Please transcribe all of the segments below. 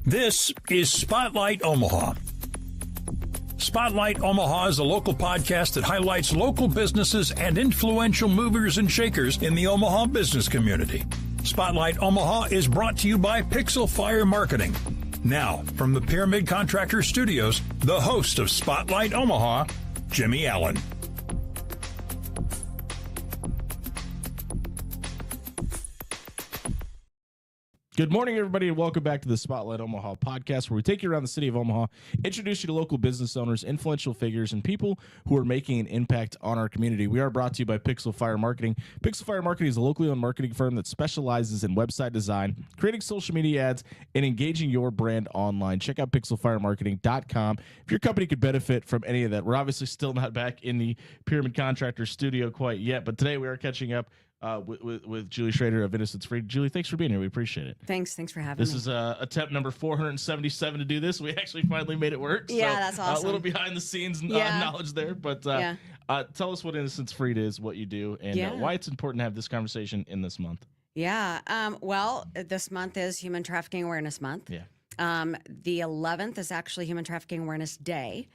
This is Spotlight Omaha. Spotlight Omaha is a local podcast that highlights local businesses and influential movers and shakers in the Omaha business community. Spotlight Omaha is brought to you by Pixel Fire Marketing. Now, from the Pyramid Contractor Studios, the host of Spotlight Omaha, Jimmy Allen. Good morning, everybody, and welcome back to the Spotlight Omaha podcast, where we take you around the city of Omaha, introduce you to local business owners, influential figures, and people who are making an impact on our community. We are brought to you by Pixel Fire Marketing. Pixel Fire Marketing is a locally owned marketing firm that specializes in website design, creating social media ads, and engaging your brand online. Check out pixelfiremarketing.com. If your company could benefit from any of that, we're obviously still not back in the Pyramid Contractor studio quite yet, but today we are catching up with Julie Shrader of Innocence Freed. Julie, thanks for being here. We appreciate it. Thanks for having me. This is attempt number 477 to do this. We actually finally made it work. Yeah, so, that's awesome. A little behind the scenes knowledge there, but tell us what Innocence Freed is, what you do, and why it's important to have this conversation in this month. Yeah. Well, this month is Human Trafficking Awareness Month. Yeah. The 11th is actually Human Trafficking Awareness Day.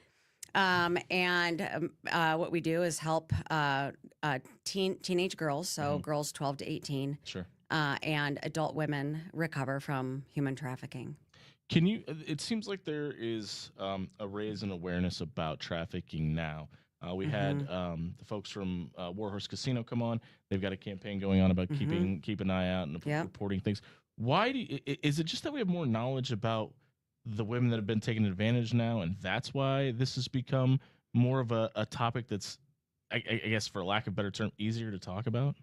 What we do is help teenage girls, so girls 12 to 18, sure, and adult women recover from human trafficking. Can you? It seems like there is a raise in awareness about trafficking now. We had the folks from Warhorse Casino come on. They've got a campaign going on about keep an eye out and reporting things. Why is it just that we have more knowledge about the women that have been taken advantage now, and that's why this has become more of a topic that's, I guess, for lack of a better term, easier to talk about?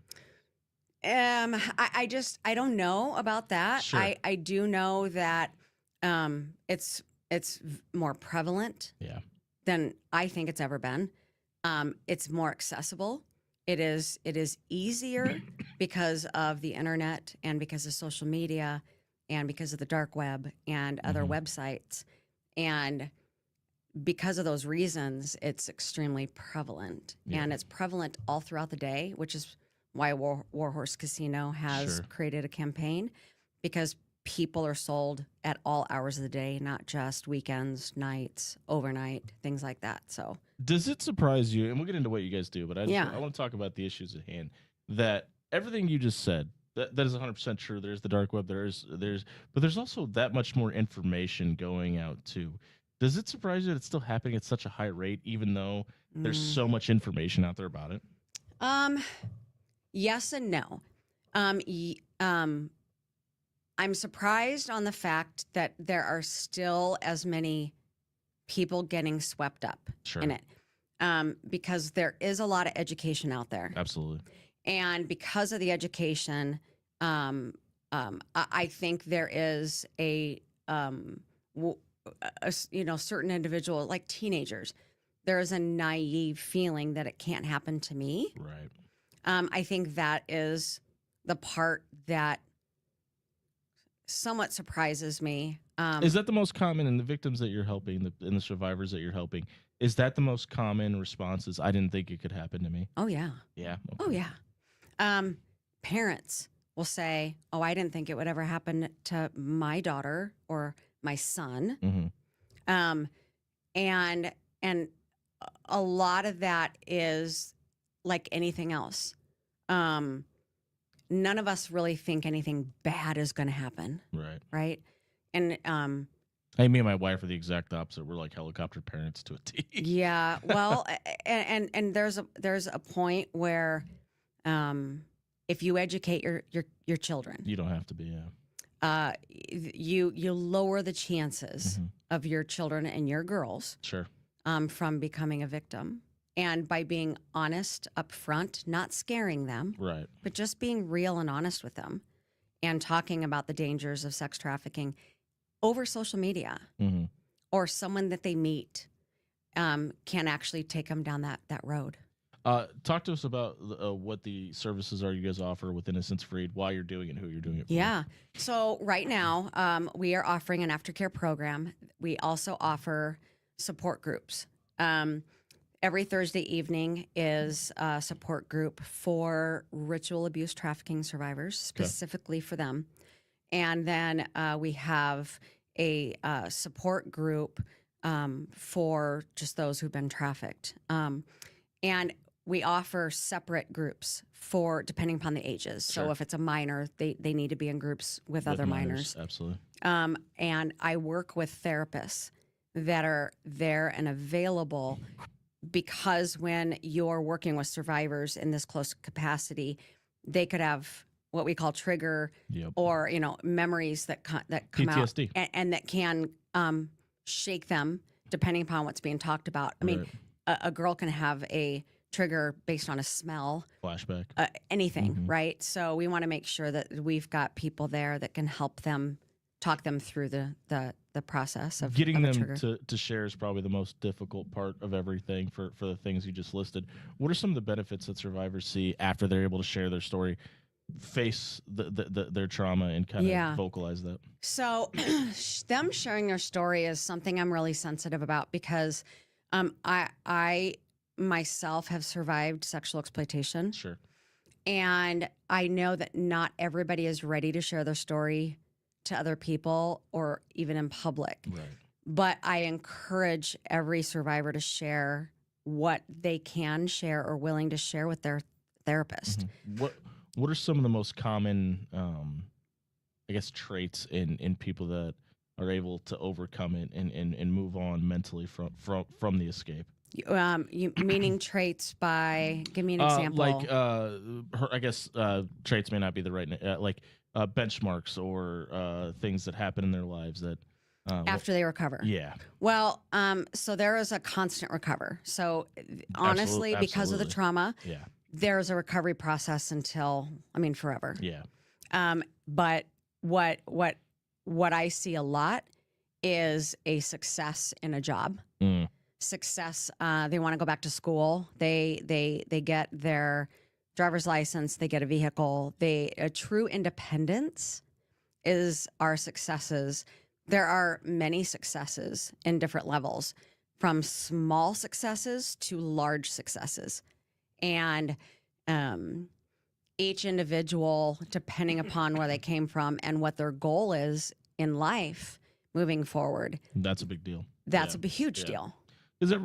I don't know about that. Sure. I do know that it's more prevalent than I think it's ever been. It's more accessible. It is easier because of the internet and because of social media and because of the dark web and other websites. And because of those reasons, it's extremely prevalent. And it's prevalent all throughout the day, which is why Warhorse Casino has created a campaign, because people are sold at all hours of the day, not just weekends, nights, overnight, things like that. So does it surprise you, and we'll get into what you guys do, but I want to talk about the issues at hand, that everything you just said, that is 100% true. There's the dark web. But there's also that much more information going out too. Does it surprise you that it's still happening at such a high rate, even though there's so much information out there about it? Yes and no. I'm surprised on the fact that there are still as many people getting swept up in it, because there is a lot of education out there. Absolutely. And because of the education, I think there is a certain individual, like teenagers, there is a naive feeling that it can't happen to me. Right. I think that is the part that somewhat surprises me. Is that the most common in the victims that you're helping, in the survivors that you're helping? Is that the most common responses? I didn't think it could happen to me. Oh, yeah. Yeah. Okay. Oh, yeah. Parents will say, "Oh, I didn't think it would ever happen to my daughter or my son." And a lot of that is like anything else. None of us really think anything bad is going to happen. Right. And me and my wife are the exact opposite. We're like helicopter parents to a T. Yeah. Well, and there's a point where if you educate your children, you don't have to be. You lower the chances of your children and your girls from becoming a victim. And by being honest up front, not scaring them, but just being real and honest with them and talking about the dangers of sex trafficking over social media or someone that they meet can actually take them down that road. Talk to us about what the services are you guys offer with Innocence Freed, why you're doing it, and who you're doing it for. Yeah. So right now, we are offering an aftercare program. We also offer support groups. Every Thursday evening is a support group for ritual abuse trafficking survivors, specifically for them. And then we have support group for just those who've been trafficked. And we offer separate groups for depending upon the ages. Sure. So if it's a minor, they need to be in groups with other minors. Absolutely. And I work with therapists that are there and available, because when you're working with survivors in this close capacity, they could have what we call trigger or, memories that come PTSD. out and that can shake them depending upon what's being talked about. I mean, a girl can have a trigger based on a smell, flashback, anything, right? So we want to make sure that we've got people there that can help them talk them through the process of getting them trigger. to share is probably the most difficult part of everything for the things you just listed. What are some of the benefits that survivors see after they're able to share their story, face their trauma, and kind of vocalize that? So them sharing their story is something I'm really sensitive about, because I myself have survived sexual exploitation. Sure. And I know that not everybody is ready to share their story to other people or even in public. Right. But I encourage every survivor to share what they can share or willing to share with their therapist. What are some of the most common traits in people that are able to overcome it and move on mentally from the escape? You meaning traits by, give me an example. Traits may not be the right benchmarks or things that happen in their lives that after they recover. Yeah. Well, so there is a constant recover. So honestly, because of the trauma, there's a recovery process until, forever. Yeah. But what I see a lot is a success in a job. Success. They want to go back to school. They get their driver's license. They get a vehicle. A true independence is our successes. There are many successes in different levels, from small successes to large successes, and each individual, depending upon where they came from and what their goal is in life moving forward. That's a big deal. That's a huge deal. Because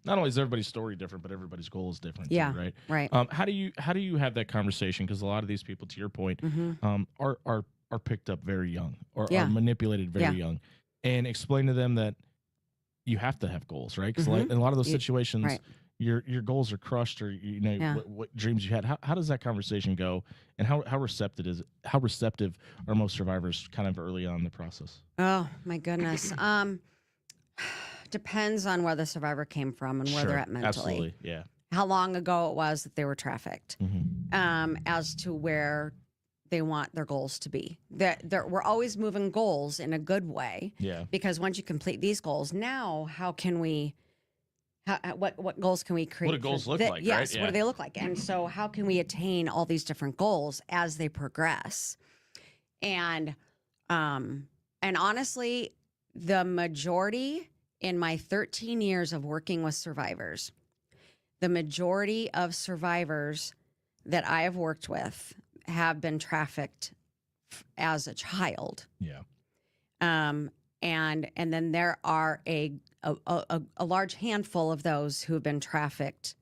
not only is everybody's story different, but everybody's goal is different. Yeah, too, right. Right. How do you have that conversation? Because a lot of these people, to your point, are picked up very young or are manipulated very young, and explain to them that you have to have goals, right? Because in a lot of those situations, your goals are crushed, or what dreams you had. How does that conversation go, and how receptive are most survivors kind of early on in the process? Oh my goodness. Depends on where the survivor came from and where they're at mentally. Absolutely, yeah. How long ago it was that they were trafficked, as to where they want their goals to be. We're always moving goals in a good way. Yeah. Because once you complete these goals, now how can we? What goals can we create? What do goals look like? Yes. Right? Yeah. What do they look like? And so how can we attain all these different goals as they progress? And honestly, the majority, in my 13 years of working with survivors, the majority of survivors that I have worked with have been trafficked as a child. Yeah. And then there are a large handful of those who have been trafficked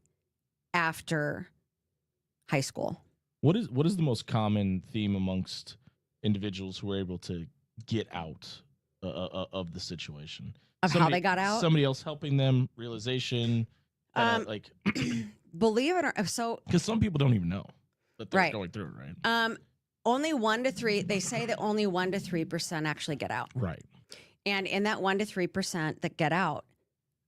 after high school. What is the most common theme amongst individuals who are able to get out of the situation? How they got out? Somebody else helping them, realization, believe it or so, because some people don't even know that they're going through it, right? Only 1 to 3. They say that only 1 to 3% actually get out. Right. And in that 1 to 3% that get out,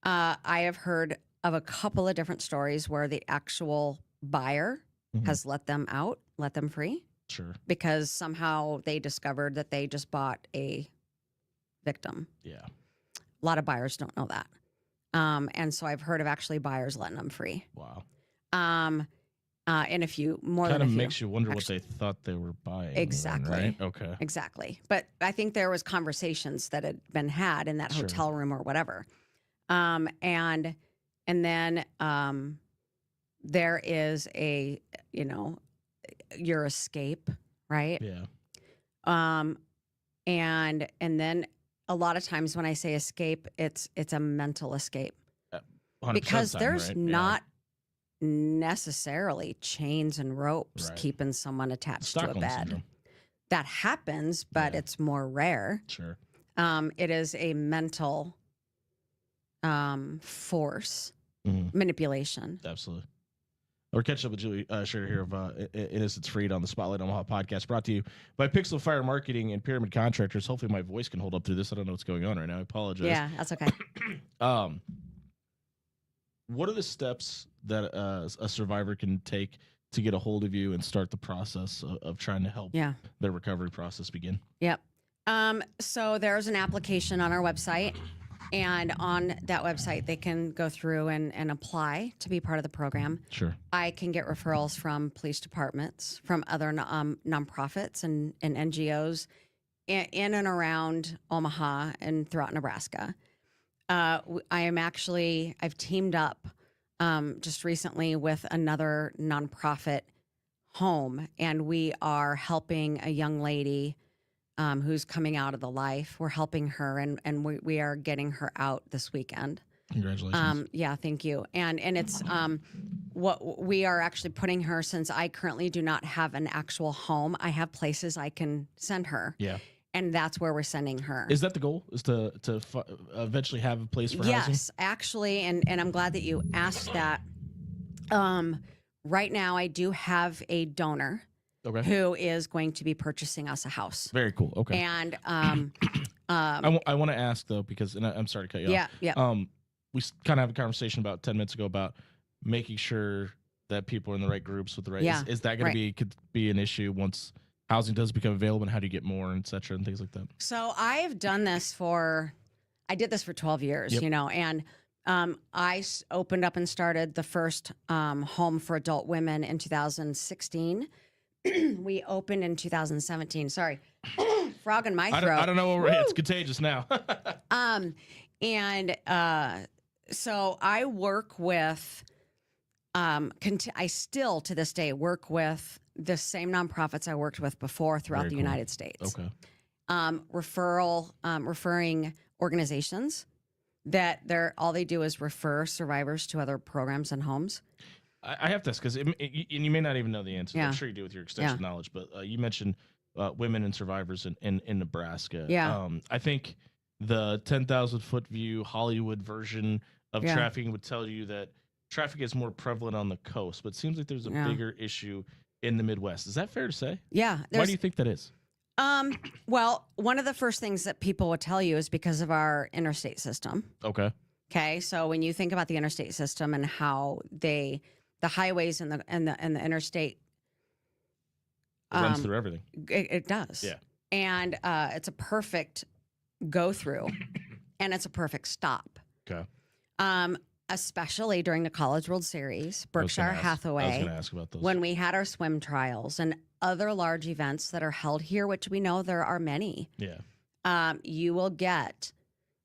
I have heard of a couple of different stories where the actual buyer has let them out, let them free. Sure. Because somehow they discovered that they just bought a victim. Yeah. A lot of buyers don't know that. And so I've heard of actually buyers letting them free. Wow. And a few more kind than a of few. makes you wonder what they thought they were buying. Exactly. Then, right? Okay. Exactly. But I think there was conversations that had been had in that hotel room or whatever. And then there is your escape, right? Yeah. And then a lot of times when I say escape, it's a mental escape. 100% Because time, there's right? not necessarily chains and ropes Right. keeping someone attached to a Stockholm bed. syndrome. That happens, but Yeah. it's more rare. Sure. It is a mental force Mhm. manipulation. Absolutely. We're catching up with Julie Shrader here of Innocence Freed on the Spotlight Omaha podcast, brought to you by Pixel Fire Marketing and Pyramid Contractors. Hopefully my voice can hold up through this. I don't know what's going on right now. I apologize. Yeah, that's okay. What are the steps that a survivor can take to get a hold of you and start the process of trying to help their recovery process begin? Yep. So there's an application on our website, and on that website, they can go through and apply to be part of the program. Sure. I can get referrals from police departments, from other nonprofits and NGOs in and around Omaha and throughout Nebraska. I've teamed up just recently with another nonprofit home, and we are helping a young lady who's coming out of the life. We're helping her, and we are getting her out this weekend. Congratulations. Yeah, thank you. And it's what we are actually putting her, since I currently do not have an actual home. I have places I can send her. Yeah. And that's where we're sending her. Is that the goal? Is to eventually have a place for housing? Yes, actually, and I'm glad that you asked that. Right now, I do have a donor who is going to be purchasing us a house. Very cool. Okay. And I want to ask though, because and I'm sorry to cut you off. Yeah. We kind of have a conversation about 10 minutes ago about making sure that people are in the right groups with the right. Is that going to could be an issue once housing does become available, and how do you get more, and et cetera, and things like that? So I've done this I did this for 12 years, and I opened up and started the first home for adult women in 2016. We opened in 2017. Sorry, frog in my throat. I don't know what it's contagious now. So I work with, I still to this day work with the same nonprofits I worked with before throughout the United States. Okay. Referring organizations that all they do is refer survivors to other programs and homes. I have to ask, because and you may not even know the answer. Yeah. I'm sure you do with your extensive knowledge, but you mentioned women and survivors in Nebraska. Yeah. I think the 10,000 foot view Hollywood version of trafficking would tell you that traffic is more prevalent on the coast, but it seems like there's a bigger issue in the Midwest. Is that fair to say? Yeah. Why do you think that is? Well, one of the first things that people will tell you is because of our interstate system. Okay. Okay. So when you think about the interstate system and how the highways and the interstate runs through everything. It does. Yeah. And it's a perfect go through and it's a perfect stop. Okay. Especially during the College World Series, Berkshire Hathaway. I was going to ask about those. When we had our swim trials and other large events that are held here, which we know there are many. Yeah. You will get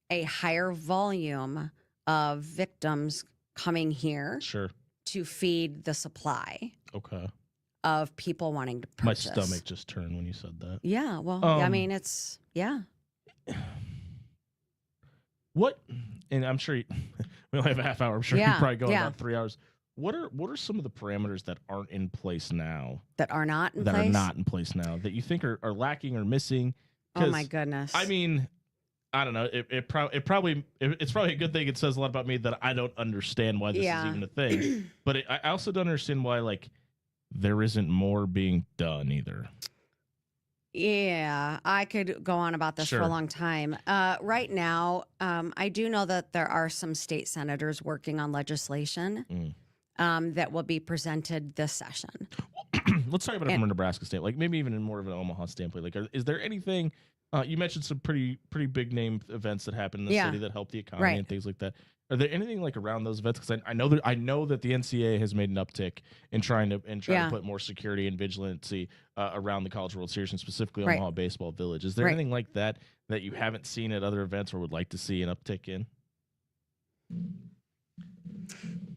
a higher volume of victims coming here. Sure. To feed the supply. Okay. Of people wanting to purchase. My stomach just turned when you said that. Yeah. Well, I mean, it's What? And I'm sure we only have a half hour. I'm sure you probably go about 3 hours. What are some of the parameters that aren't in place now? That are not in place now that you think are lacking or missing? Oh my goodness! I mean, I don't know. It's probably a good thing. It says a lot about me that I don't understand why this is even a thing. But I also don't understand why there isn't more being done either. Yeah, I could go on about this for a long time. Right now, I do know that there are some state senators working on legislation that will be presented this session. Let's talk about it from a Nebraska standpoint, maybe even in more of an Omaha standpoint. Is there anything? You mentioned some pretty big name events that happen in the city that help the economy and things like that. Are there anything around those events? Because I know that the NCAA has made an uptick in trying to put more security and vigilancy around the College World Series and specifically Omaha Baseball Village. Is there anything like that you haven't seen at other events or would like to see an uptick in?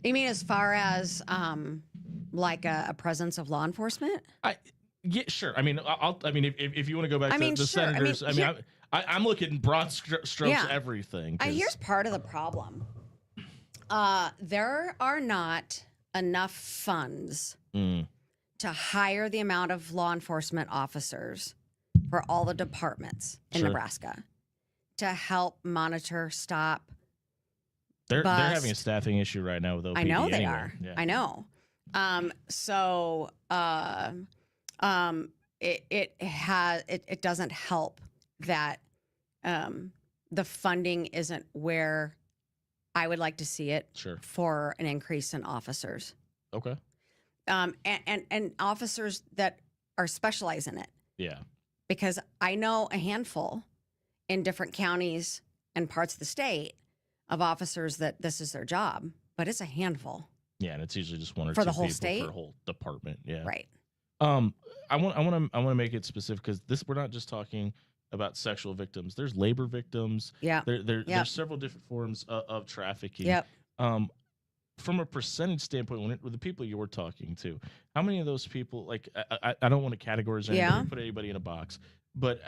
You mean as far as a presence of law enforcement? Yeah, sure. I mean, if you want to go back to the sure. senators, I'm looking broad strokes everything. Here's part of the problem. There are not enough funds to hire the amount of law enforcement officers for all the departments in Nebraska to help monitor, stop. They're having a staffing issue right now with OPD. I know they anyway. are. Yeah. I know. It doesn't help that the funding isn't where I would like to see it for an increase in officers. Okay. And officers that are specialized in it. Yeah. Because I know a handful in different counties and parts of the state of officers that this is their job, but it's a handful. Yeah, and it's usually just one or for two the whole people state? for a whole department. Yeah. Right. I want to make it specific because we're not just talking about sexual victims. There's labor victims. Yeah. There's several different forms of trafficking. Yep. From a percentage standpoint, with the people you're talking to, how many of those people, like, I don't want to categorize anybody, put anybody in a box, but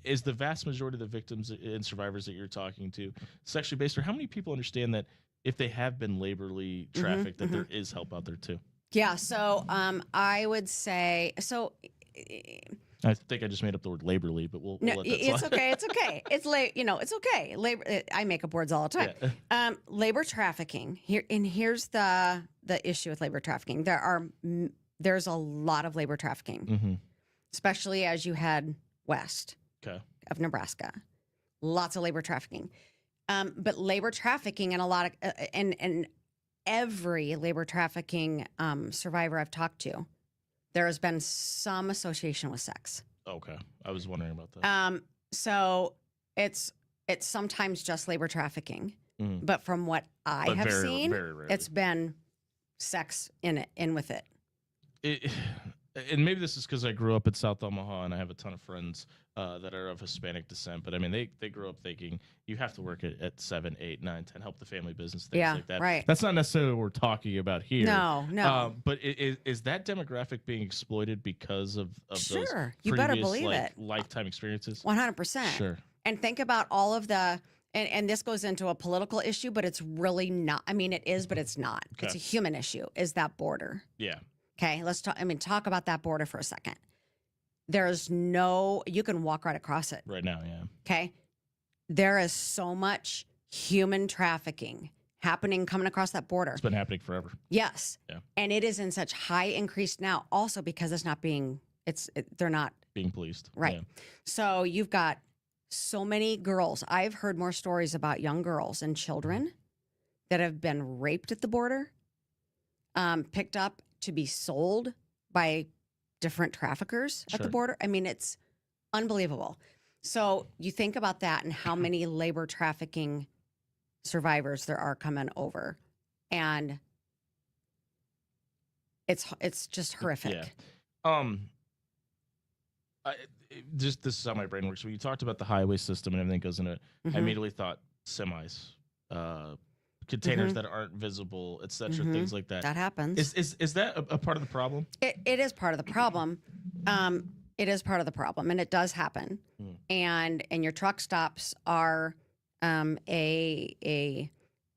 is the vast majority of the victims and survivors that you're talking to sexually based, or how many people understand that if they have been laborly trafficked, that there is help out there too? Yeah. So I would say, so I think I just made up the word laborly, but we'll let that it's slide. okay. It's okay. It's okay. Labor. I make up words all the time. Yeah. Labor trafficking here's the issue with labor trafficking. There's a lot of labor trafficking, especially as you head west of Nebraska. Lots of labor trafficking, but labor trafficking and a lot of and every labor trafficking survivor I've talked to, there has been some association with sex. Okay. I was wondering about that. So it's sometimes just labor trafficking, but from what I have seen, it's been sex in with it. And maybe this is because I grew up in South Omaha and I have a ton of friends that are of Hispanic descent. But I mean, they grew up thinking you have to work at 7, 8, 9, 10, help the family business, things like that. Right. That's not necessarily what we're talking about here. No. But is that demographic being exploited because of those you previous, better believe it. lifetime experiences? 100%. Sure. And think about all of the, and this goes into a political issue, but it's really not. I mean, it is, but it's not. Okay. It's a human issue, is that border. Yeah. Okay, let's talk about that border for a second. You can walk right across it. Right now, yeah. Okay. There is so much human trafficking happening coming across that border. It's been happening forever. Yes. Yeah. And it is in such high increase now, also because they're not being policed. Right. Yeah. So you've got so many girls. I've heard more stories about young girls and children that have been raped at the border, picked up to be sold by different traffickers at the border. I mean, it's unbelievable. So you think about that and how many labor trafficking survivors there are coming over, and it's just horrific. Yeah. This is how my brain works. When you talked about the highway system and everything goes into it, I immediately thought semis, containers that aren't visible, etc., things like that. That happens. Is that a part of the problem? It is part of the problem. It is part of the problem, and it does happen. And your truck stops are a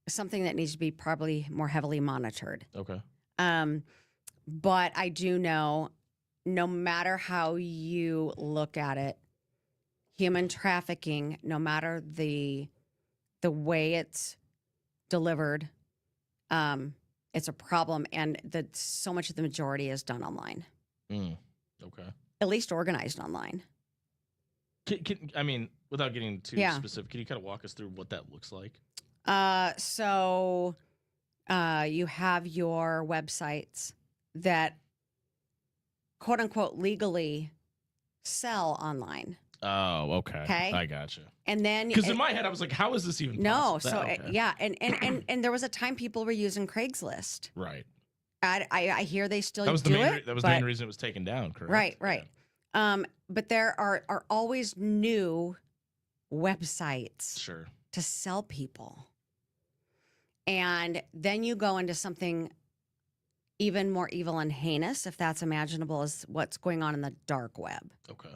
something that needs to be probably more heavily monitored. Okay. But I do know, no matter how you look at it, human trafficking, no matter the way it's delivered, it's a problem, and so much of the majority is done online. Okay. At least organized online. I mean, without getting too specific, can you kind of walk us through what that looks like? So you have your websites that, quote unquote, legally sell online. Oh, okay. I gotcha. And then, because in my head, I was like, "How is this even possible?" and there was a time people were using Craigslist. Right. I hear they still do it. That was the main reason it was taken down, correct? Right. Yeah. But there are always new websites to sell people. And then you go into something even more evil and heinous, if that's imaginable, is what's going on in the dark web. Okay.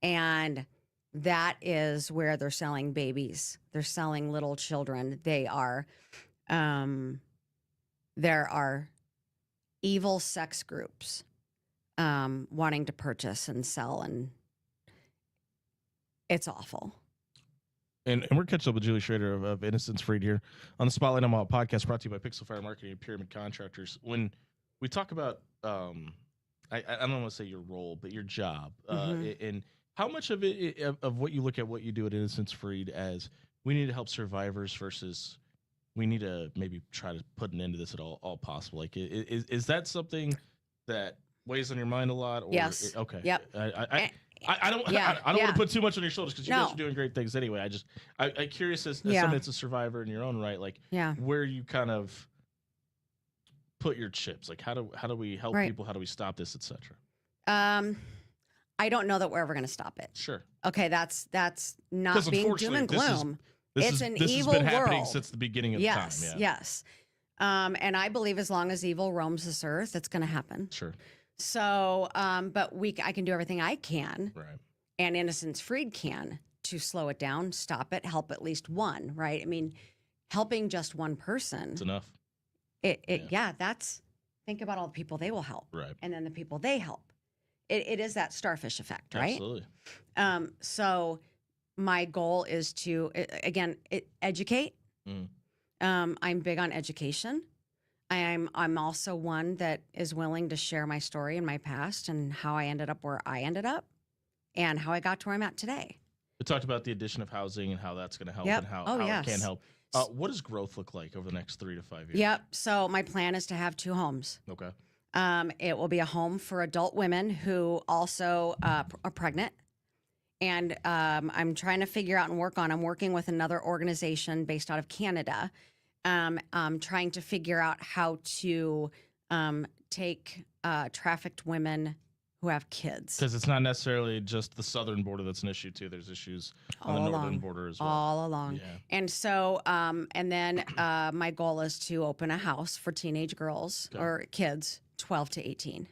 And that is where they're selling babies. They're selling little children. There are evil sex groups wanting to purchase and sell, and it's awful. And we're catching up with Julie Shrader of Innocence Freed here on the Spotlight Omaha podcast, brought to you by Pixel Fire Marketing and Pyramid Contractors. When we talk about, I don't want to say your role, but your job, and how much of it of what you look at what you do at Innocence Freed as we need to help survivors versus we need to maybe try to put an end to this at all possible. Like, is that something that weighs on your mind a lot? Or, yes. Okay. Yep. I don't want to put too much on your shoulders because you guys are doing great things anyway. I'm curious as somebody that's a survivor in your own right, like where you kind of put your chips. Like how do we help people? How do we stop this, etc. I don't know that we're ever going to stop it. Sure. Okay, that's not being doom and gloom. It's an evil world. This has been happening world since the beginning of time. Yeah. Yes. And I believe as long as evil roams this earth, it's going to happen. Sure. So, but I can do everything I can, right? And Innocence Freed can to slow it down, stop it, help at least one, right? I mean, helping just one person. It's enough. That's, think about all the people they will help. Right. And then the people they help. It is that starfish effect, right? Absolutely. So my goal is to, again, educate. I'm big on education. I'm also one that is willing to share my story and my past and how I ended up where I ended up and how I got to where I'm at today. We talked about the addition of housing and how that's going to help and how it can help. What does growth look like over the next 3 to 5 years? Yep. So my plan is to have 2 homes. Okay. It will be a home for adult women who also are pregnant. And I'm trying to figure out and I'm working with another organization based out of Canada. Trying to figure out how to take trafficked women who have kids. Because it's not necessarily just the southern border that's an issue, too. There's issues on the northern border as well. All along. Yeah. And so, and then my goal is to open a house for teenage girls or kids 12 to 18.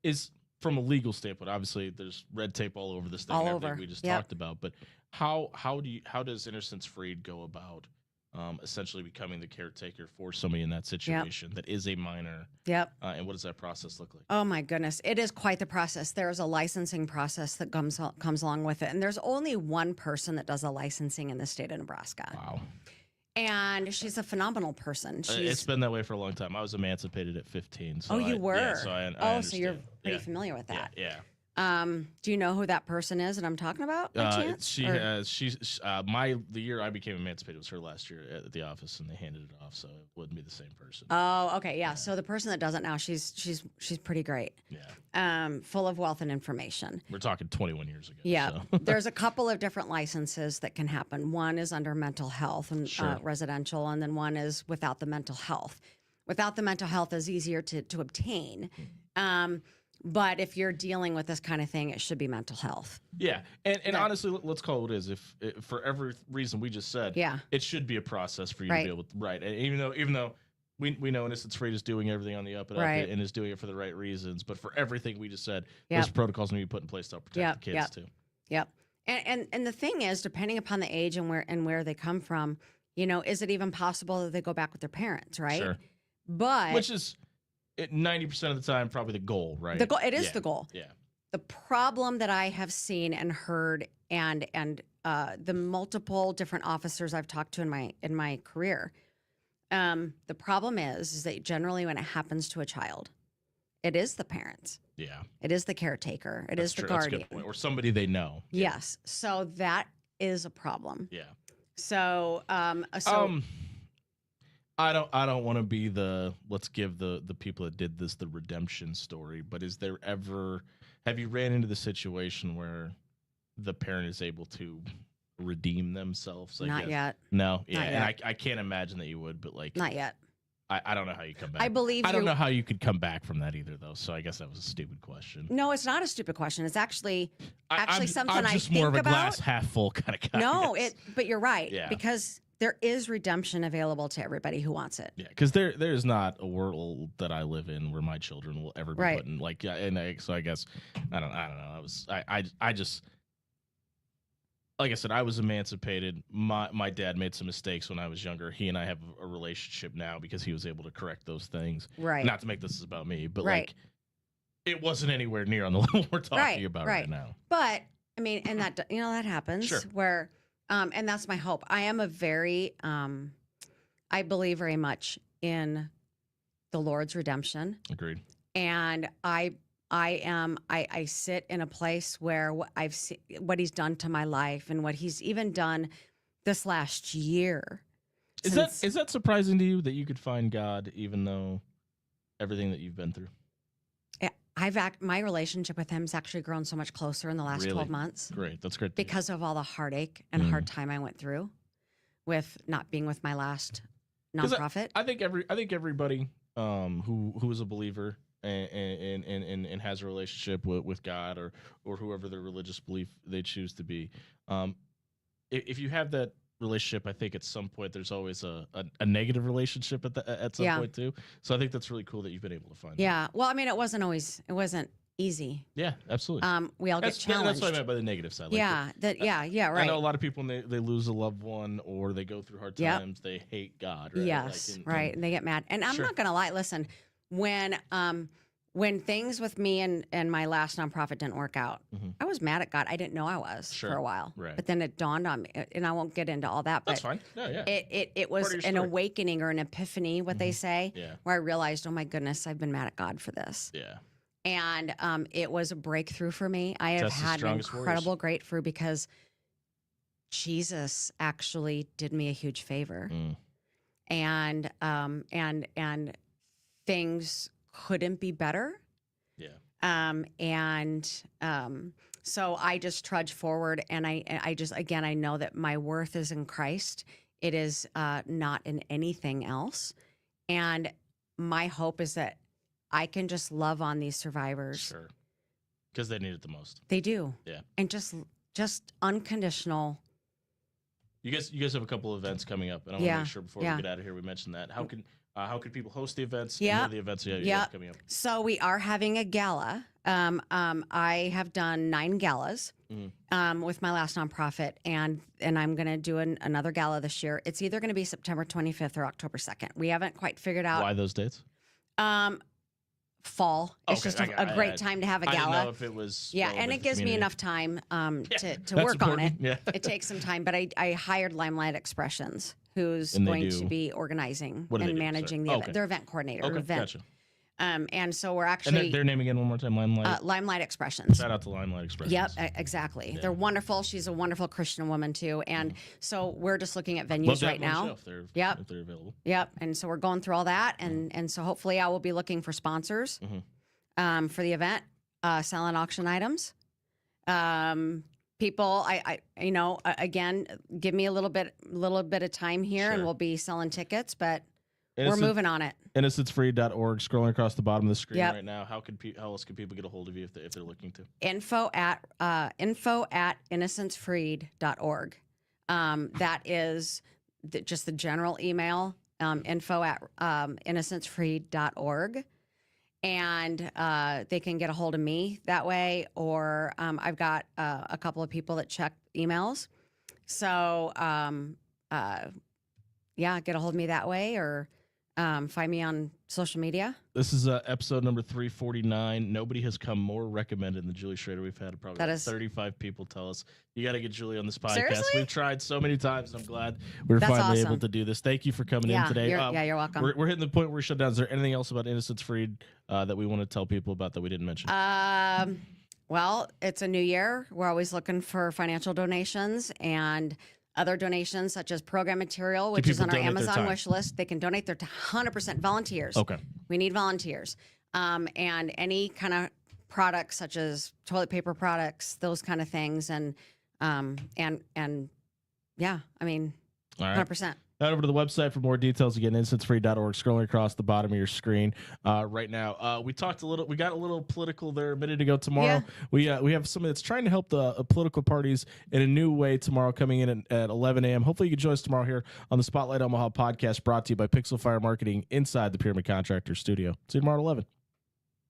Is from a legal standpoint, obviously there's red tape all over this thing, all over. We just talked about, but how does Innocence Freed go about essentially becoming the caretaker for somebody in that situation that is a minor? Yep. And what does that process look like? Oh my goodness, it is quite the process. There is a licensing process that comes along with it, and there's only one person that does the licensing in the state of Nebraska. Wow. And she's a phenomenal person. It's been that way for a long time. I was emancipated at 15. So you were? Yeah, so I understand. So you're pretty familiar with that. Yeah. Do you know who that person is that I'm talking about? By chance? The year I became emancipated was her last year at the office, and they handed it off, so it wouldn't be the same person. Oh, okay, yeah. So the person that does it now, she's pretty great. Yeah. Full of wealth and information. We're talking 21 years ago. Yeah. So. There's a couple of different licenses that can happen. One is under mental health and residential, and then one is without the mental health. Without the mental health is easier to obtain. But if you're dealing with this kind of thing, it should be mental health. Yeah. And honestly, let's call it what it is. If for every reason we just said, it should be a process for you to be able to, right. And even though we know Innocence Freed is doing everything on the up and up and is doing it for the right reasons, but for everything we just said, there's protocols need to be put in place to help protect the kids too. Yep. And the thing is, depending upon the age and where they come from, is it even possible that they go back with their parents, right? Sure. But which is 90% of the time probably the goal, right? The goal. It is the goal. Yeah. The problem that I have seen and heard, and the multiple different officers I've talked to in my career, the problem is that generally when it happens to a child, it is the parents. Yeah. It is the caretaker. It is the guardian. That's a good point. Or somebody they know. Yeah. Yes. So that is a problem. Yeah. So I don't want to be let's give the people that did this the redemption story, but have you ran into the situation where the parent is able to redeem themselves? Not yet. No. Yeah. Not and yet. I can't imagine that you would, but not yet. I don't know how you come back. I don't know how you could come back from that either, though. So I guess that was a stupid question. No, it's not a stupid question. It's actually something I'm just more of a glass half full kind of guy. No, but you're right. Yeah. Because there is redemption available to everybody who wants it. Yeah, because there's not a world that I live in where my children will ever be put in, like, yeah, and so I guess I don't know. I just, like I said, I was emancipated. My dad made some mistakes when I was younger. He and I have a relationship now because he was able to correct those things. Right. Not to make this about me, but like, it wasn't anywhere near on the level we're talking about right now. But I mean, and that that happens. Sure. Where, and that's my hope. I am a very, I believe very much in the Lord's redemption. Agreed. And I sit in a place where I've seen what He's done to my life and what He's even done this last year. Is that surprising to you that you could find God even though everything that you've been through? My relationship with Him has actually grown so much closer in the last 12 months. Great. That's great. Because of all the heartache and hard time I went through with not being with my last nonprofit. I think everybody who is a believer and has a relationship with God or whoever their religious belief they choose to be, if you have that relationship, I think at some point there's always a negative relationship at some point too. So I think that's really cool that you've been able to find that. Well, I mean, it wasn't easy. Yeah, absolutely. We all get challenged. That's what I meant by the negative side. Like right. I know a lot of people when they lose a loved one or they go through hard times, they hate God. Right? Yes, and they get mad. And I'm not gonna lie. Listen, when things with me and my last nonprofit didn't work out, I was mad at God. I didn't know I was for a while. Right. But then it dawned on me, and I won't get into all that. But that's fine. Yeah. It was an awakening or an epiphany, what they say, where I realized, oh my goodness, I've been mad at God for this. Yeah. And it was a breakthrough for me. I have had an incredible breakthrough because Jesus actually did me a huge favor. And things couldn't be better. Yeah. So I just trudge forward, and I know that my worth is in Christ. It is not in anything else. And my hope is that I can just love on these survivors. Sure. Because they need it the most. They do. Yeah. And just unconditional. You guys have a couple of events coming up, and I want to make sure before we get out of here we mention that. How can people host the events? And what are the events you have coming up? So we are having a gala. I have done 9 galas with my last nonprofit, and I'm going to do another gala this year. It's either going to be September 25th or October 2nd. We haven't quite figured out. Why those dates? Fall. It's just a great time to have a gala. I didn't know if it was. Yeah, and it gives me enough time to work on it. Yeah. It takes some time, but I hired Limelight Expressions, who's going to be organizing and managing the event. They're event coordinator. Okay, gotcha. And so we're actually... And their name again one more time, Limelight? Limelight Expressions. Shout out to Limelight Expressions. Yep, exactly. Yeah. They're wonderful. She's a wonderful Christian woman, too. And so we're just looking at venues right now. If they're available. Yep, and so we're going through all that. And so hopefully I will be looking for sponsors for the event, silent auction items. People, again, give me a little bit of time here, and we'll be selling tickets, but we're moving on it. InnocenceFreed.org, scrolling across the bottom of the screen right now. How else can people get a hold of you if they're looking to? Info at InnocenceFreed.org. That is just the general email. Info at InnocenceFreed.org. And they can get a hold of me that way, or I've got a couple of people that check emails. So, get a hold of me that way, or find me on social media. This is episode number 349. Nobody has come more recommended than Julie Shrader. We've had probably 35 people tell us, you got to get Julie on this podcast. Seriously? We've tried so many times. I'm glad we're finally able to do this. Thank you for coming in today. You're welcome. We're hitting the point where we shut down. Is there anything else about Innocence Freed that we want to tell people about that we didn't mention? Well, it's a new year. We're always looking for financial donations and other donations, such as program material, which is on our Amazon wish list. They can donate their 100% volunteers. Okay. We need volunteers. And any kind of products, such as toilet paper products, those kind of things. And 100%. Head over to the website for more details. Again, innocencefreed.org, scrolling across the bottom of your screen right now. We got a little political there a minute ago. Tomorrow, we have somebody that's trying to help the political parties in a new way tomorrow, coming in at 11 a.m. Hopefully you can join us tomorrow here on the Spotlight Omaha podcast, brought to you by Pixel Fire Marketing inside the Pyramid Contractor Studio. See you tomorrow at 11.